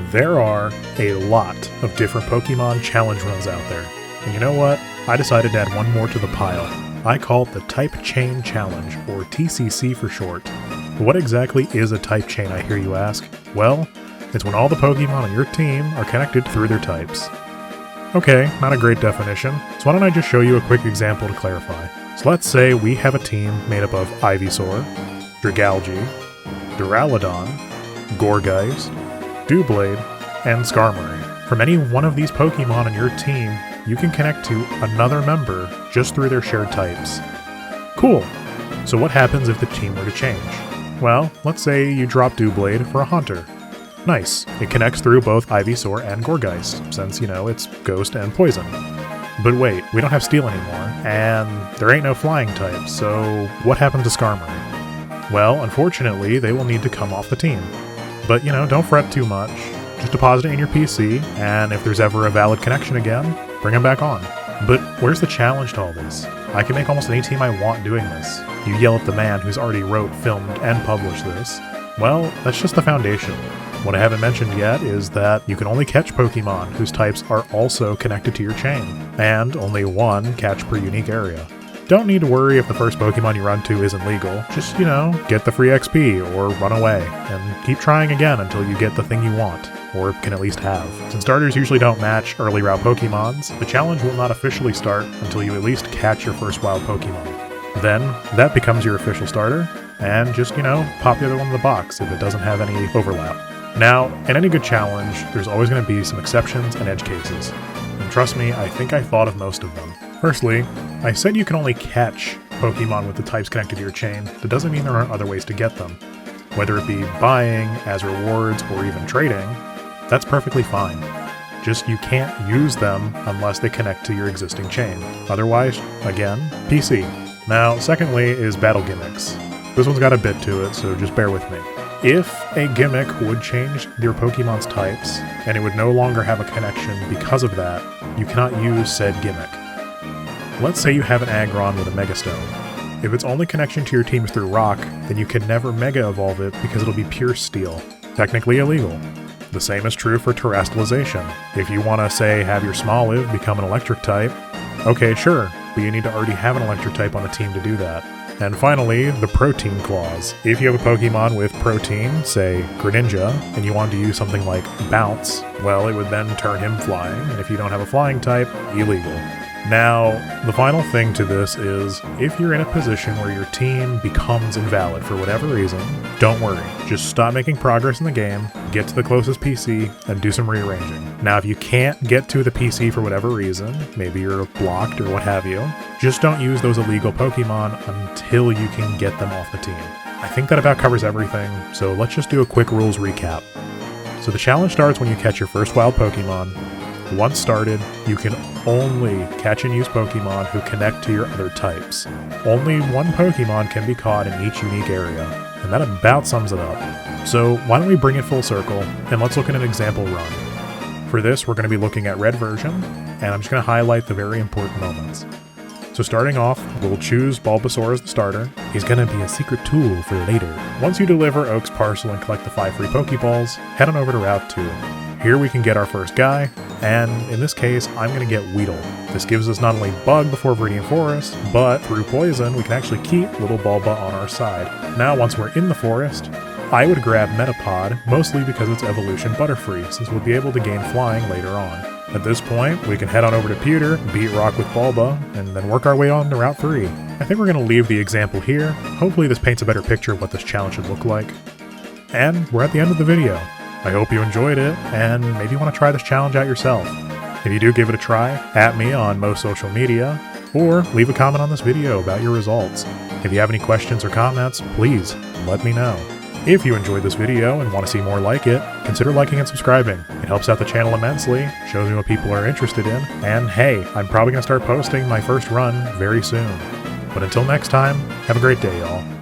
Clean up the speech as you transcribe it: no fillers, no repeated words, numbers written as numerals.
There are a lot of different Pokemon challenge runs out there. And you know what? I decided to add one more to the pile. I call it the Type Chain Challenge, or TCC for short. What exactly is a type chain, I hear you ask? Well, it's when all the Pokemon on your team are connected through their types. Okay, not a great definition, so why don't I just show you a quick example to clarify. So let's say we have a team made up of Ivysaur, Dragalge, Duraludon, Gourgeist, Doublade, and Skarmory. From any one of these Pokemon on your team, you can connect to another member just through their shared types. Cool! So what happens if the team were to change? Well, let's say you drop Doublade for a Haunter. Nice, it connects through both Ivysaur and Gourgeist, since, it's Ghost and Poison. But wait, we don't have Steel anymore, and there ain't no Flying type, so what happens to Skarmory? Well, unfortunately, they will need to come off the team. But, don't fret too much. Just deposit it in your PC, and if there's ever a valid connection again, bring them back on. But where's the challenge to all this? I can make almost any team I want doing this. You yell at the man who's already wrote, filmed, and published this. Well, that's just the foundation. What I haven't mentioned yet is that you can only catch Pokemon whose types are also connected to your chain, and only one catch per unique area. Don't need to worry if the first Pokemon you run to isn't legal. Just, get the free XP or run away, and keep trying again until you get the thing you want, or can at least have. Since starters usually don't match early route Pokemons, the challenge will not officially start until you at least catch your first wild Pokemon. Then, that becomes your official starter, and just, pop the other one in the box if it doesn't have any overlap. Now, in any good challenge, there's always going to be some exceptions and edge cases. And trust me, I think I thought of most of them. Firstly, I said you can only catch Pokemon with the types connected to your chain. That doesn't mean there aren't other ways to get them. Whether it be buying, as rewards, or even trading, that's perfectly fine. Just you can't use them unless they connect to your existing chain. Otherwise, again, PC. Now, secondly is battle gimmicks. This one's got a bit to it, so just bear with me. If a gimmick would change your Pokemon's types, and it would no longer have a connection because of that, you cannot use said gimmick. Let's say you have an Aggron with a Mega Stone. If its only connection to your team is through Rock, then you can never Mega Evolve it because it'll be pure Steel. Technically illegal. The same is true for Terastallization. If you want to, say, have your Smoliv become an Electric type, okay, sure, but you need to already have an Electric type on the team to do that. And finally, the Protein Clause. If you have a Pokemon with Protein, say Greninja, and you want to use something like Bounce, well, it would then turn him flying, and if you don't have a flying type, illegal. Now, the final thing to this is, if you're in a position where your team becomes invalid for whatever reason, don't worry. Just stop making progress in the game, get to the closest PC, and do some rearranging. Now, if you can't get to the PC for whatever reason, maybe you're blocked or what have you, just don't use those illegal Pokemon until you can get them off the team. I think that about covers everything, so let's just do a quick rules recap. So the challenge starts when you catch your first wild Pokemon. Once started, you can only catch and use Pokemon who connect to your other types. Only one Pokemon can be caught in each unique area, and that about sums it up. So why don't we bring it full circle, and let's look at an example run. For this, we're going to be looking at red version, and I'm just going to highlight the very important moments. So starting off, we'll choose Bulbasaur as the starter. He's going to be a secret tool for later. Once you deliver Oak's parcel and collect the 5 free Pokeballs, head on over to Route 2. Here we can get our first guy, and in this case, I'm going to get Weedle. This gives us not only Bug before Viridian Forest, but through Poison, we can actually keep Little Bulba on our side. Now, once we're in the forest, I would grab Metapod, mostly because it's evolution Butterfree, since we'll be able to gain Flying later on. At this point, we can head on over to Pewter, beat Rock with Bulba, and then work our way on to Route 3. I think we're going to leave the example here. Hopefully this paints a better picture of what this challenge should look like. And we're at the end of the video. I hope you enjoyed it, and maybe you want to try this challenge out yourself. If you do, give it a try, at me on most social media, or leave a comment on this video about your results. If you have any questions or comments, please let me know. If you enjoyed this video and want to see more like it, consider liking and subscribing. It helps out the channel immensely, shows me what people are interested in, and hey, I'm probably going to start posting my first run very soon. But until next time, have a great day, y'all.